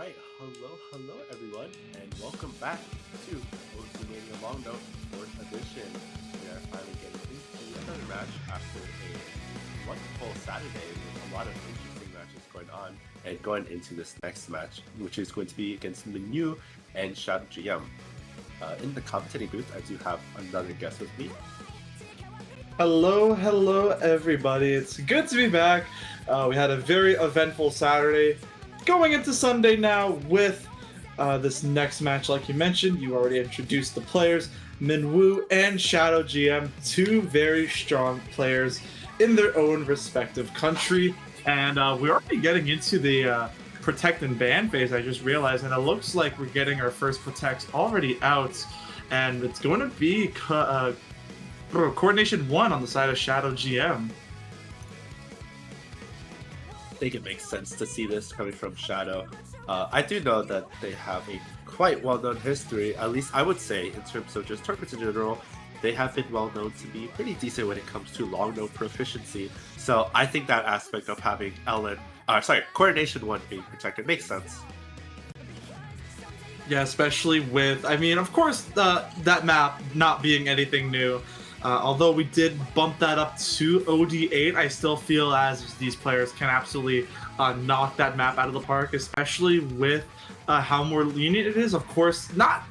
Alright, hello everyone, and welcome back to OMLN4 Long Note 4th edition. We are finally getting into another match after a wonderful Saturday with a lot of interesting matches going on, and going into this next match, which is going to be against Minwoo and Shadow GM. In the commentating booth, I do have another guest with me. Hello everybody. It's good to be back. We had a very eventful Saturday. Going into Sunday now with this next match, like you mentioned, you already introduced the players, Minwoo and Shadow GM, two very strong players in their own respective country. And we're already getting into the protect and ban phase, I just realized, and it looks like we're getting our first protects already out, and it's going to be Coordination 1 on the side of Shadow GM. I think it makes sense to see this coming from Shadow. I do know that they have a quite well-known history, at least I would say, in terms of just tournaments in general. They have been well known to be pretty decent when it comes to long note proficiency. So I think that aspect of having Coordination 1 being protected makes sense. Yeah, especially with, I mean, of course, that map not being anything new. Although we did bump that up to OD8, I still feel as these players can absolutely knock that map out of the park, especially with how more lenient it is. Of course, not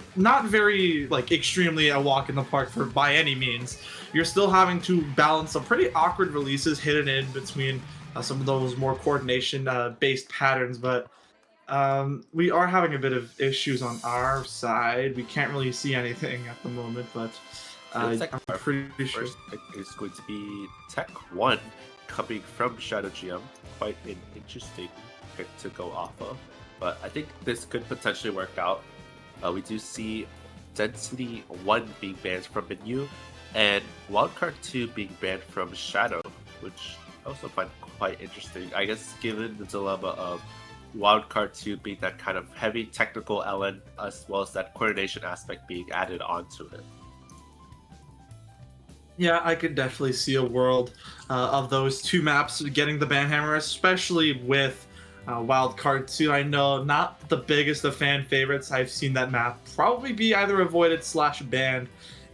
very like extremely a walk in the park for by any means. You're still having to balance some pretty awkward releases hidden in between some of those more coordination based patterns, but we are having a bit of issues on our side. We can't really see anything at the moment, but Looks like I'm our pretty sure. first pick is going to be Tech 1 coming from Shadow GM. Quite an interesting pick to go off of, but I think this could potentially work out. We do see Density 1 being banned from Minwoo, and Wildcard 2 being banned from Shadow, which I also find quite interesting. I guess given the dilemma of Wildcard 2 being that kind of heavy technical element, as well as that coordination aspect being added onto it. Yeah, I could definitely see a world of those two maps getting the banhammer, especially with Wildcard 2. I know not the biggest of fan favorites. I've seen that map probably be either avoided / banned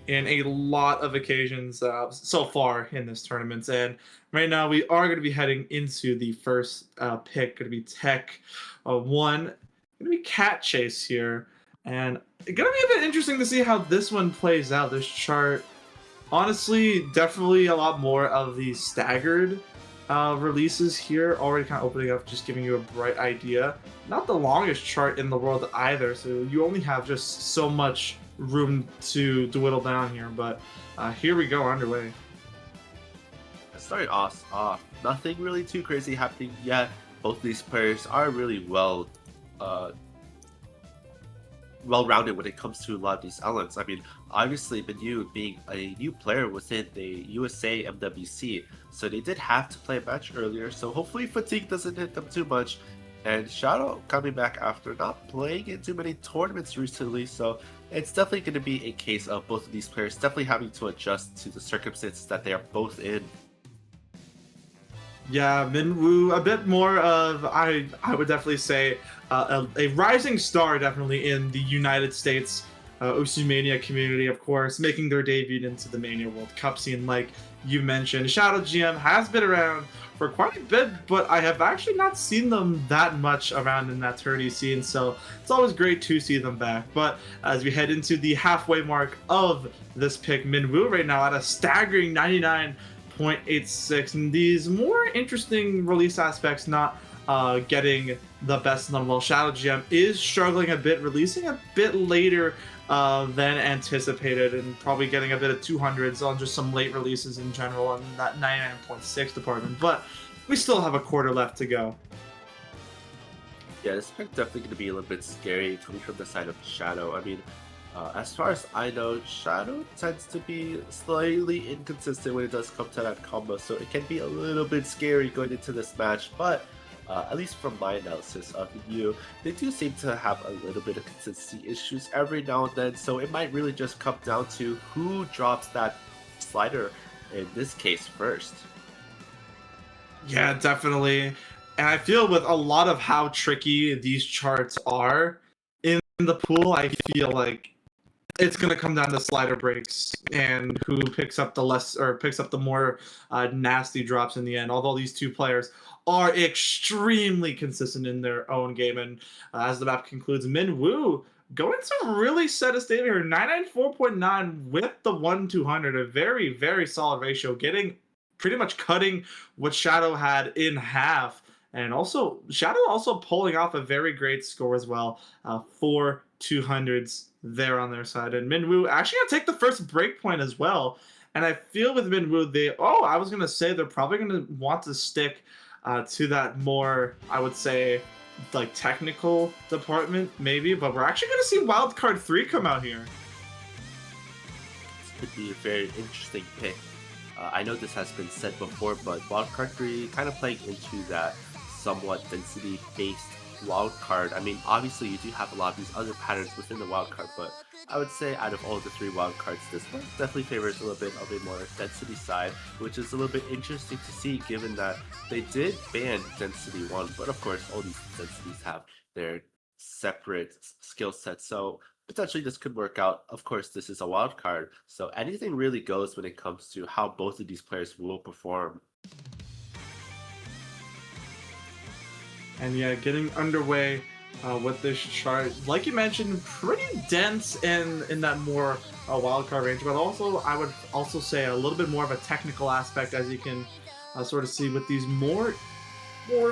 in a lot of occasions so far in this tournament. And right now we are going to be heading into the first pick, going to be Tech 1, going to be Cat Chase here. And it's going to be a bit interesting to see how this one plays out, this chart. Honestly, definitely a lot more of the staggered releases here, already kind of opening up, just giving you a bright idea. Not the longest chart in the world either, so you only have just so much room to whittle down here, but here we go, underway. Starting off, nothing really too crazy happening yet. Both of these players are really well-rounded when it comes to a lot of these elements. I mean, obviously Minwoo being a new player within the USA MWC, so they did have to play a match earlier, so hopefully fatigue doesn't hit them too much. And Shadow coming back after not playing in too many tournaments recently, so it's definitely going to be a case of both of these players definitely having to adjust to the circumstances that they are both in. Yeah, Minwoo, a bit more of, I would definitely say, a rising star definitely in the United States Mania community, of course, making their debut into the Mania World Cup scene, like you mentioned. Shadow GM has been around for quite a bit, but I have actually not seen them that much around in that 30 scene, so it's always great to see them back. But as we head into the halfway mark of this pick, Minwoo right now at a staggering 99.86, and these more interesting release aspects not getting the best of them. Well, Shadow GM is struggling a bit, releasing a bit later than anticipated, and probably getting a bit of 200s on just some late releases in general in that 99.6 department, but we still have a quarter left to go. Yeah, this pick definitely going to be a little bit scary coming from the side of Shadow. I mean, as far as I know, Shadow tends to be slightly inconsistent when it does come to that combo, so it can be a little bit scary going into this match, but at least from my analysis of Minwoo, they do seem to have a little bit of consistency issues every now and then, so it might really just come down to who drops that slider in this case first. Yeah, definitely. And I feel with a lot of how tricky these charts are in the pool, I feel like it's gonna come down to slider breaks and who picks up the less or picks up the more nasty drops in the end. Although these two players are extremely consistent in their own game, and as the map concludes, Minwoo going to really set a standard here. 994.9 with the 1-200, a very solid ratio, getting pretty much cutting what Shadow had in half. And also, Shadow also pulling off a very great score as well. 4 200s there on their side. And Minwoo actually gonna take the first break point as well. And I feel with Minwoo, I was gonna say they're probably gonna want to stick to that more, I would say, like technical department maybe. But we're actually gonna see Wildcard 3 come out here. This could be a very interesting pick. I know this has been said before, but Wildcard 3 kind of playing into that somewhat density-based wildcard. I mean, obviously you do have a lot of these other patterns within the wildcard, but I would say out of all the three wildcards, this one definitely favors a little bit of a more density side, which is a little bit interesting to see given that they did ban density 1, but of course all these densities have their separate skill sets. So potentially this could work out. Of course, this is a wild card, so anything really goes when it comes to how both of these players will perform. And yeah, getting underway with this chart, like you mentioned, pretty dense in that more wildcard range, but also I would also say a little bit more of a technical aspect, as you can sort of see with these more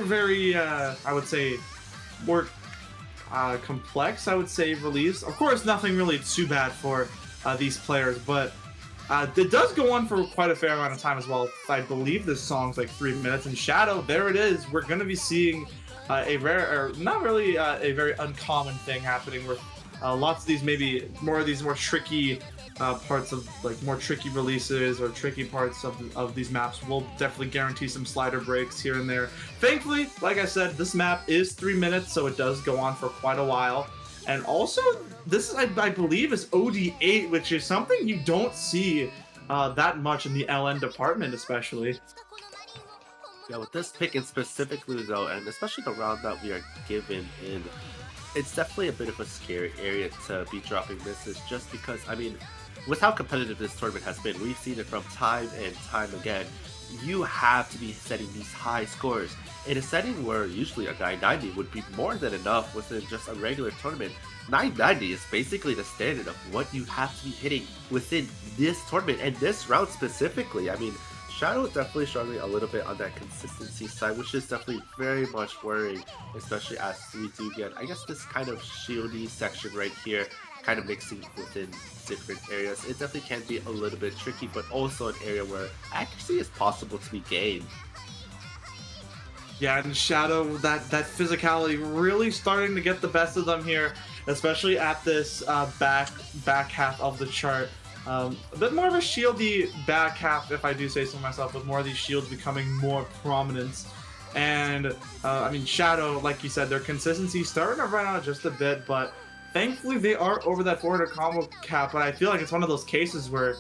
very I would say more complex, I would say, release. Of course, nothing really too bad for these players, but it does go on for quite a fair amount of time as well. I believe this song's like 3 minutes. And Shadow, there it is. We're going to be seeing a rare, or not really a very uncommon thing happening where lots of these, maybe more of these more tricky parts of like more tricky releases or tricky parts of these maps will definitely guarantee some slider breaks here and there. Thankfully, like I said, this map is 3 minutes, so it does go on for quite a while. And also, this I believe is OD8, which is something you don't see that much in the LN department, especially. Yeah, with this pick in specifically though, and especially the round that we are given in, it's definitely a bit of a scary area to be dropping misses just because, I mean, with how competitive this tournament has been, we've seen it from time and time again. You have to be setting these high scores. In a setting where usually a 990 would be more than enough within just a regular tournament, 990 is basically the standard of what you have to be hitting within this tournament and this round specifically. I mean, Shadow is definitely struggling a little bit on that consistency side, which is definitely very much worrying, especially as we do get, I guess, this kind of shieldy section right here, kind of mixing within different areas. It definitely can be a little bit tricky, but also an area where accuracy is possible to be gained. Yeah, and Shadow, that physicality really starting to get the best of them here, especially at this back half of the chart. A bit more of a shieldy back half, if I do say so myself, with more of these shields becoming more prominent. And I mean, Shadow, like you said, their consistency starting to run out just a bit, but thankfully they are over that 400 combo cap. But I feel like it's one of those cases where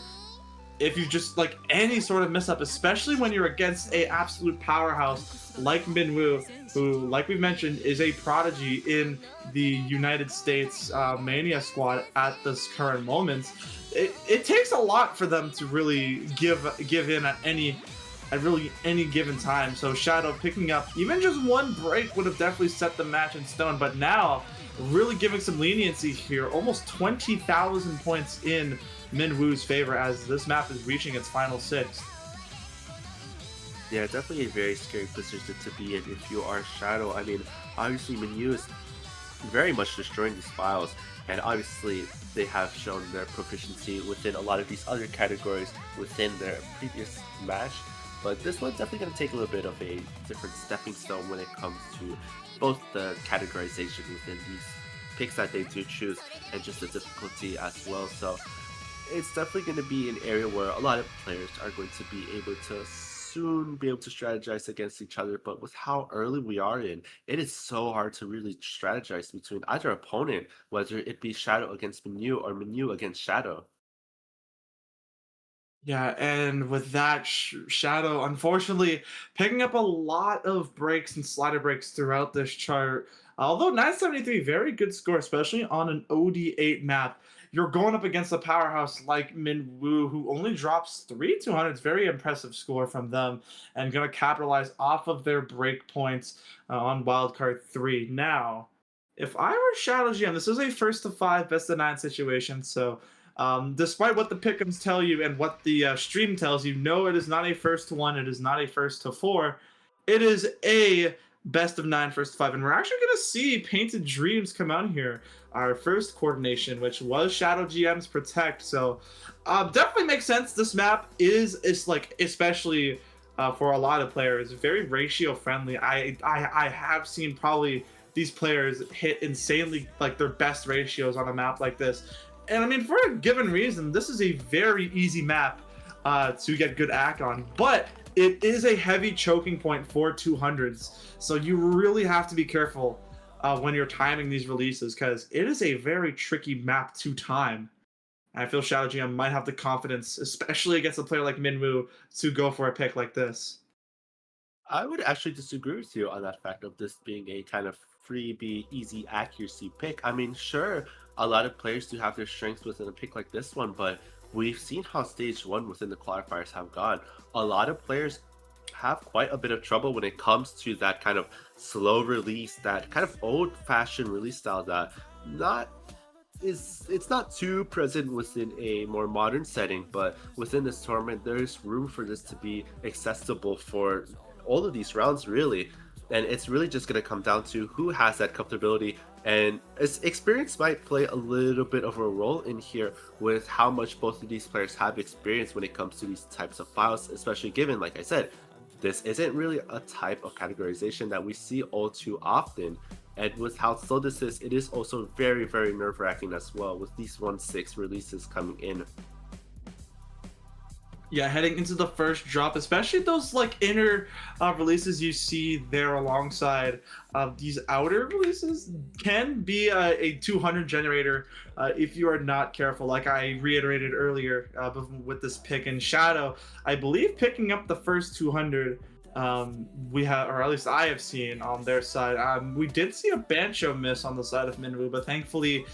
if you just like any sort of mishap, especially when you're against a absolute powerhouse like Minwoo, who, like we mentioned, is a prodigy in the United States Mania squad at this current moment. It takes a lot for them to really give in at really any given time. So Shadow picking up even just one break would have definitely set the match in stone. But now, really giving some leniency here, almost 20,000 points in Minwoo's favor as this map is reaching its final 6. Yeah, definitely a very scary position to be in if you are Shadow. I mean, obviously Minwoo is very much destroying these files, and obviously they have shown their proficiency within a lot of these other categories within their previous match, but this one's definitely going to take a little bit of a different stepping stone when it comes to both the categorization within these picks that they do choose and just the difficulty as well. So it's definitely going to be an area where a lot of players are going to be able to soon be able to strategize against each other, but with how early we are in, it is so hard to really strategize between either opponent, whether it be Shadow against Minwoo or Minwoo against Shadow. Yeah, and with that, Shadow unfortunately picking up a lot of breaks and slider breaks throughout this chart. Although 973, very good score, especially on an OD8 map. You're going up against a powerhouse like Minwoo, who only drops 3 200s. Very impressive score from them, and going to capitalize off of their break points on wildcard 3. Now, if I were Shadow GM, this is a first to five, best of nine situation, so despite what the pickums tell you and what the stream tells you, no, it is not a first to one. It is not a first to four. It is a best of nine, first to five. And we're actually going to see Painted Dreams come out here. Our first coordination, which was Shadow GM's Protect. So definitely makes sense. This map is like, especially for a lot of players, very ratio friendly. I have seen probably these players hit insanely like their best ratios on a map like this. And I mean, for a given reason, this is a very easy map to get good act on, but it is a heavy choking point for 200s. So you really have to be careful when you're timing these releases, because it is a very tricky map to time. And I feel Shadow GM might have the confidence, especially against a player like Minwoo, to go for a pick like this. I would actually disagree with you on that fact of this being a kind of freebie, easy accuracy pick. I mean, sure, a lot of players do have their strengths within a pick like this one, but we've seen how stage one within the qualifiers have gone. A lot of players have quite a bit of trouble when it comes to that kind of slow release, that kind of old-fashioned release style that not it's not too present within a more modern setting, but within this tournament there's room for this to be accessible for all of these rounds really. And it's really just going to come down to who has that comfortability, and experience might play a little bit of a role in here with how much both of these players have experience when it comes to these types of files, especially given, like I said, this isn't really a type of categorization that we see all too often. And with how slow this is, it is also very, very nerve-wracking as well with these 1/6 releases coming in. Yeah, heading into the first drop, especially those like inner releases you see there alongside these outer releases, can be a 200 generator if you are not careful. Like I reiterated earlier with this pick in Shadow, I believe picking up the first 200 we have, or at least I have seen on their side. We did see a Bancho miss on the side of Minwoo, but thankfully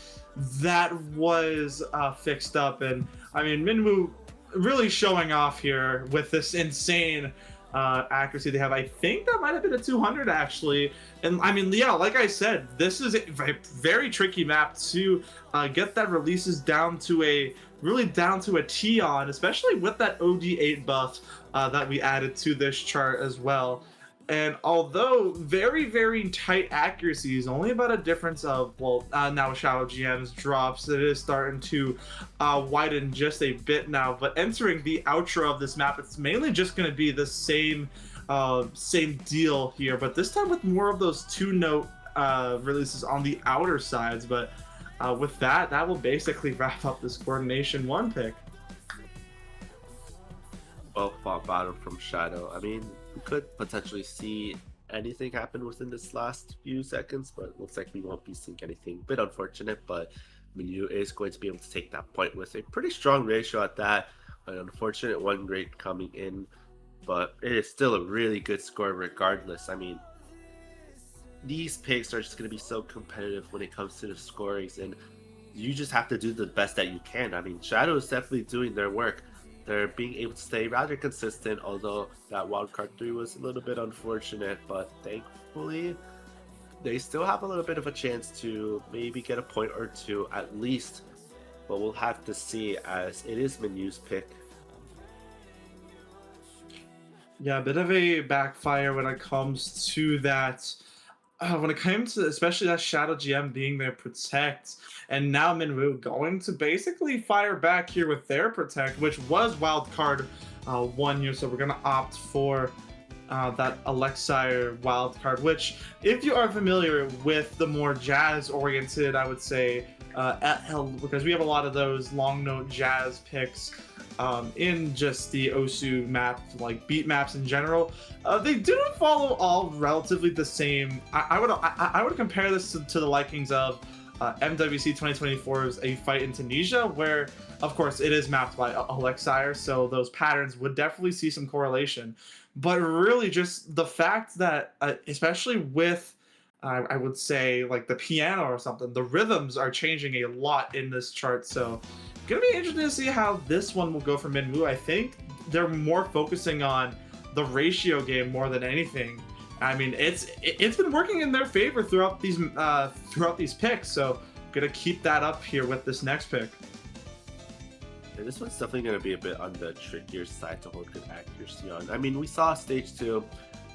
that was fixed up. And I mean, Minwoo really showing off here with this insane accuracy they have. I think that might have been a 200 actually. And I mean, yeah, like I said, this is a very tricky map to get that releases down to a really down to a T on, especially with that OD8 buff that we added to this chart as well. And although very tight accuracies, only about a difference of, well, now Shadow GM's drops, it is starting to widen just a bit now. But entering the outro of this map, it's mainly just going to be the same deal here, but this time with more of those 2-note releases on the outer sides. But with that will basically wrap up this Coordination 1 pick. Well fought battle from Shadow. I mean, we could potentially see anything happen within this last few seconds, but it looks like we won't be seeing anything. Bit unfortunate, but Minwoo is going to be able to take that point with a pretty strong ratio at that. An unfortunate one grade coming in, but it is still a really good score regardless. I mean, these picks are just going to be so competitive when it comes to the scorings, and you just have to do the best that you can. I mean, Shadow is definitely doing their work. They're being able to stay rather consistent, although that wildcard 3 was a little bit unfortunate, but thankfully they still have a little bit of a chance to maybe get a point or two at least, but we'll have to see as it is Minwoo's pick. Yeah, a bit of a backfire when it comes to that. When it came to especially that Shadow GM being their Protect, and now Minwoo going to basically fire back here with their Protect, which was wildcard 1 here. So we're going to opt for that Elixir wildcard, which, if you are familiar with the more jazz-oriented, I would say, because we have a lot of those long note jazz picks in just the Osu map, like beat maps in general, they do follow all relatively the same. I would compare this to the likings of MWC 2024 is a fight in Tunisia, where, of course, it is mapped by Alexire, so those patterns would definitely see some correlation. But really, just the fact that, especially with, I would say, like the piano or something, the rhythms are changing a lot in this chart. So, gonna be interesting to see how this one will go for Minwoo. I think they're more focusing on the ratio game more than anything. I mean, it's been working in their favor throughout these picks. So, gonna keep that up here with this next pick. Yeah, this one's definitely going to be a bit on the trickier side to hold good accuracy on. I mean, we saw stage 2,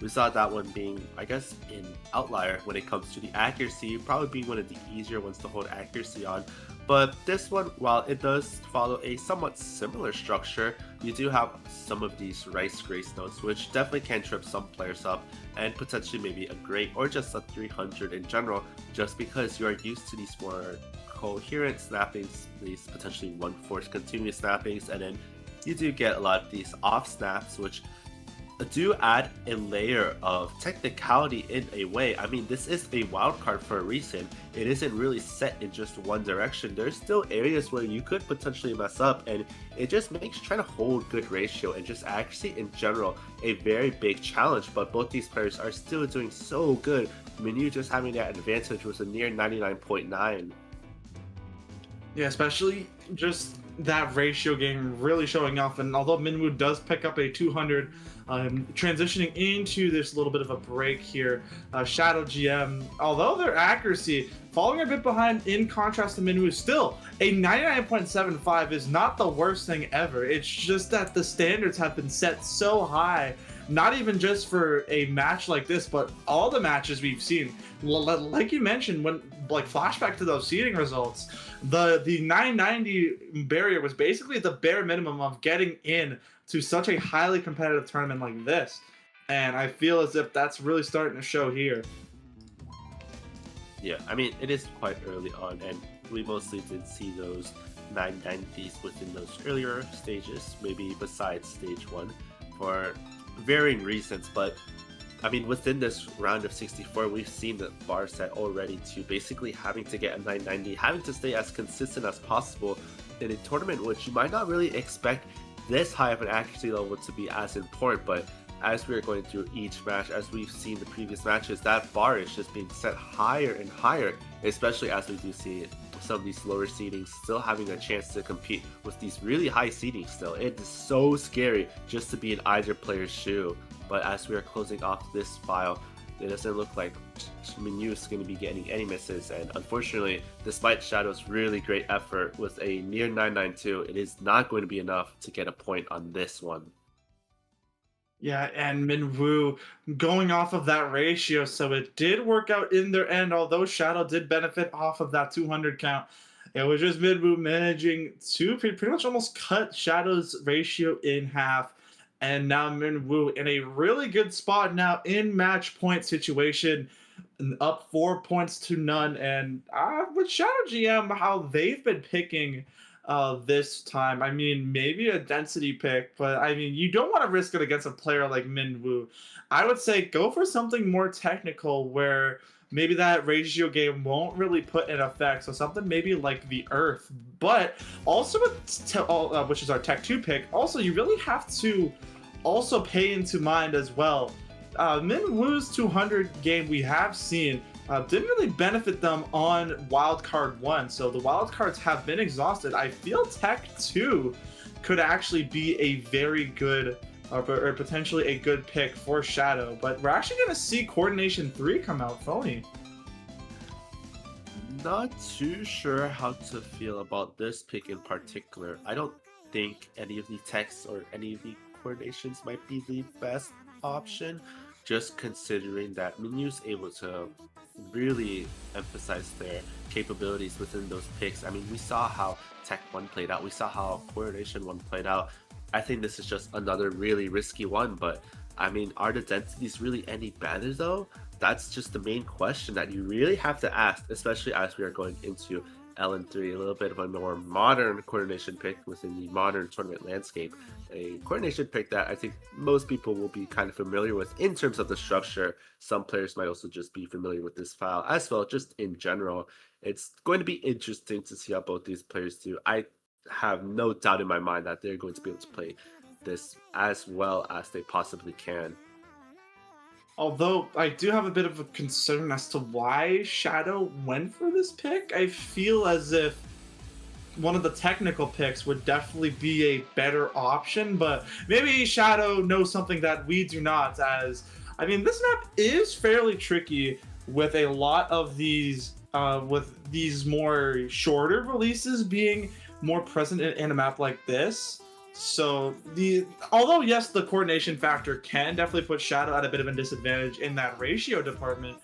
we saw that one being, I guess, an outlier when it comes to the accuracy, probably being one of the easier ones to hold accuracy on. But this one, while it does follow a somewhat similar structure, you do have some of these rice grace notes, which definitely can trip some players up, and potentially maybe a great or just a 300 in general, just because you are used to these more coherent snappings, these potentially one force continuous snappings, and then you do get a lot of these off snaps, which do add a layer of technicality in a way. I mean, this is a wild card for a reason. It isn't really set in just one direction. There's still areas where you could potentially mess up, and it just makes trying to hold good ratio and just accuracy in general a very big challenge. But both these players are still doing so good. Minwoo just having that advantage was a near 99.9. Yeah, especially just that ratio game really showing off. And although Minwoo does pick up a 200, transitioning into this little bit of a break here, Shadow GM, although their accuracy falling a bit behind in contrast to Minwoo, still a 99.75 is not the worst thing ever. It's just that the standards have been set so high, not even just for a match like this, but all the matches we've seen. Like you mentioned, when like flashback to those seeding results, the 990 barrier was basically the bare minimum of getting in to such a highly competitive tournament like this, and I feel as if that's really starting to show here. Yeah, I mean, it is quite early on, and we mostly did see those 990s within those earlier stages, maybe besides stage 1, for varying reasons. But I mean, within this round of 64, we've seen the bar set already to basically having to get a 990, having to stay as consistent as possible in a tournament, which you might not really expect this high of an accuracy level to be as important. But as we're going through each match, as we've seen the previous matches, that bar is just being set higher and higher, especially as we do see some of these lower seedings still having a chance to compete with these really high seedings still. It is so scary just to be in either player's shoe. But as we are closing off this file, it doesn't look like Minwoo is going to be getting any misses, and unfortunately, despite Shadow's really great effort with a near 992, it is not going to be enough to get a point on this one. Yeah, and Minwoo going off of that ratio, so it did work out in their end, although Shadow did benefit off of that 200 count. It was just Minwoo managing to pretty much almost cut Shadow's ratio in half. And now Minwoo in a really good spot now in match point situation, up 4 points to none. And with Shadow GM, how they've been picking this time, I mean, maybe a density pick, but I mean, you don't want to risk it against a player like Minwoo. I would say go for something more technical where maybe that ratio game won't really put in effect. So something maybe like the Earth, but also which is our Tech 2 pick. Also, you really have to also pay into mind as well. Minwoo's 200 game we have seen didn't really benefit them on wildcard 1, so the wildcards have been exhausted. I feel Tech 2 could actually be a very good or potentially a good pick for Shadow, but we're actually going to see Coordination 3 come out, Phony. Not too sure how to feel about this pick in particular. I don't think any of the techs or any of the coordinations might be the best option, just considering that Minwoo's able to really emphasize their capabilities within those picks. I mean, we saw how Tech 1 played out, we saw how Coordination 1 played out. I think this is just another really risky one, but I mean, are the densities really any better though? That's just the main question that you really have to ask, especially as we are going into LN3, a little bit of a more modern coordination pick within the modern tournament landscape. A coordination pick that I think most people will be kind of familiar with in terms of the structure. Some players might also just be familiar with this file as well, just in general. It's going to be interesting to see how both these players do. I have no doubt in my mind that they're going to be able to play this as well as they possibly can. Although I do have a bit of a concern as to why Shadow went for this pick. I feel as if one of the technical picks would definitely be a better option, but maybe Shadow knows something that we do not. As I mean, this map is fairly tricky with a lot of these, with these more shorter releases being more present in a map like this. So although yes, the coordination factor can definitely put Shadow at a bit of a disadvantage in that ratio department.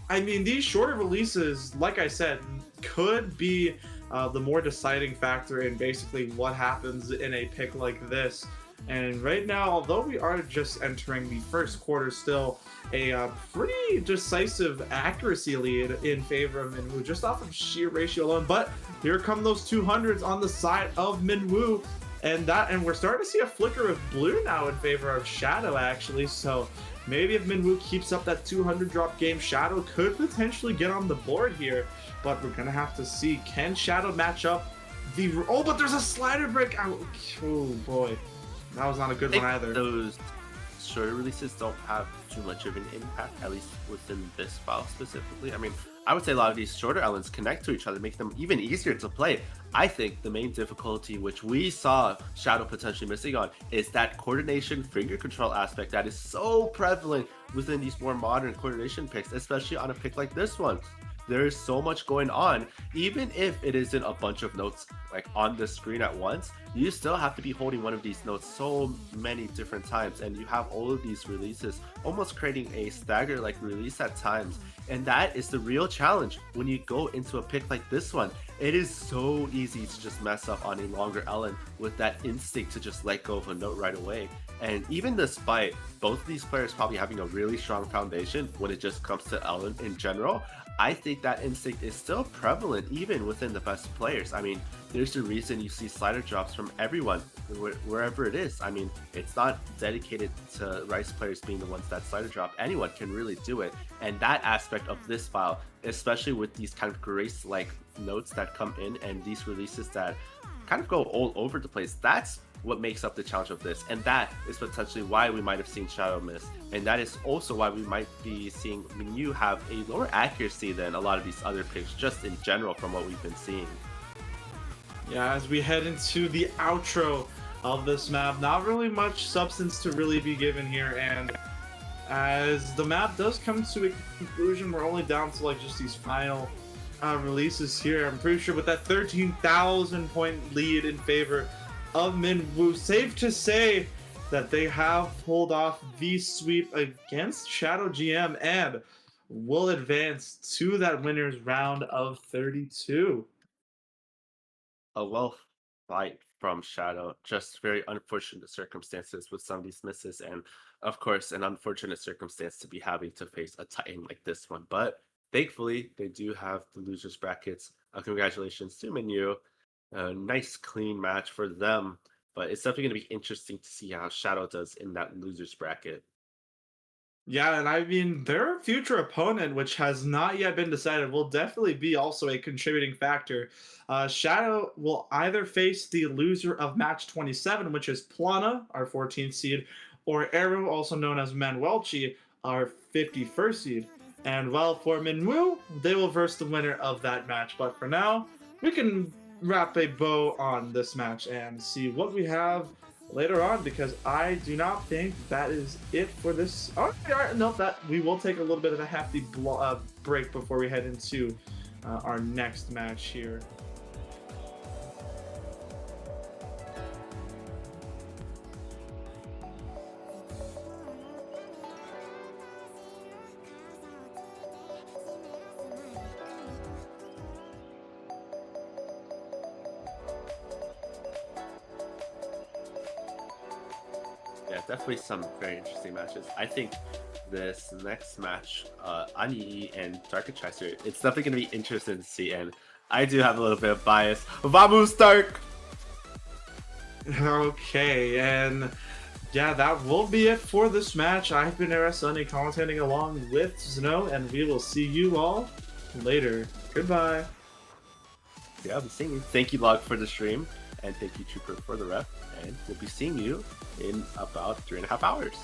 I mean, these shorter releases, like I said, could be the more deciding factor in basically what happens in a pick like this. And right now, although we are just entering the first quarter, still a pretty decisive accuracy lead in favor of Minwoo, just off of sheer ratio alone. But here come those 200s on the side of Minwoo. And we're starting to see a flicker of blue now in favor of Shadow, actually. So maybe if Minwoo keeps up that 200 drop game, Shadow could potentially get on the board here. But we're going to have to see, can Shadow match up the... Oh, but there's a slider break out. Oh, boy. That was not a good one either. Those shorter releases don't have too much of an impact, at least within this file specifically. I mean, I would say a lot of these shorter elements connect to each other, make them even easier to play. I think the main difficulty, which we saw Shadow potentially missing on, is that coordination finger control aspect that is so prevalent within these more modern coordination picks, especially on a pick like this one. There is so much going on. Even if it isn't a bunch of notes like on the screen at once, you still have to be holding one of these notes so many different times, and you have all of these releases almost creating a stagger like release at times. And that is the real challenge when you go into a pick like this one. It is so easy to just mess up on a longer Ellen with that instinct to just let go of a note right away. And even despite both of these players probably having a really strong foundation when it just comes to Ellen in general, I think that instinct is still prevalent even within the best players. I mean, there's a reason you see slider drops from everyone, wherever it is. I mean, it's not dedicated to Rice players being the ones that slider drop. Anyone can really do it. And that aspect of this file, especially with these kind of grace-like notes that come in and these releases that kind of go all over the place, that's what makes up the challenge of this, and that is potentially why we might have seen Shadow miss, and that is also why we might be seeing Minwoo have a lower accuracy than a lot of these other picks just in general from what we've been seeing. Yeah, as we head into the outro of this map, not really much substance to really be given here, and as the map does come to a conclusion, we're only down to like just these final releases here. I'm pretty sure with that 13,000 point lead in favor of Minwoo, safe to say that they have pulled off the sweep against Shadow GM and will advance to that winner's round of 32. A well fight from Shadow, just very unfortunate circumstances with some of these misses, and of course an unfortunate circumstance to be having to face a Titan like this one. But thankfully they do have the losers brackets. Congratulations to Minwoo. A nice clean match for them, but it's definitely going to be interesting to see how Shadow does in that losers bracket. Yeah, and I mean, their future opponent, which has not yet been decided, will definitely be also a contributing factor. Shadow will either face the loser of match 27, which is Plana, our 14th seed, or Arrow, also known as Manuelchi, our 51st seed. And well, for Minwoo, they will verse the winner of that match. But for now, we can wrap a bow on this match and see what we have later on, because I do not think that is it for this. Oh, no, that we will take a little bit of a hefty break before we head into our next match here. Yeah, definitely some very interesting matches. I think this next match, Anyi and Dark Chaser, it's definitely going to be interesting to see. And I do have a little bit of bias. Vamos Stark! Okay, and yeah, that will be it for this match. I've been Era Sunny commentating along with Snow, and we will see you all later. Goodbye. Yeah, I'll be seeing you. Thank you, Log, for the stream, and thank you, Trooper, for the ref. And we'll be seeing you in about 3.5 hours.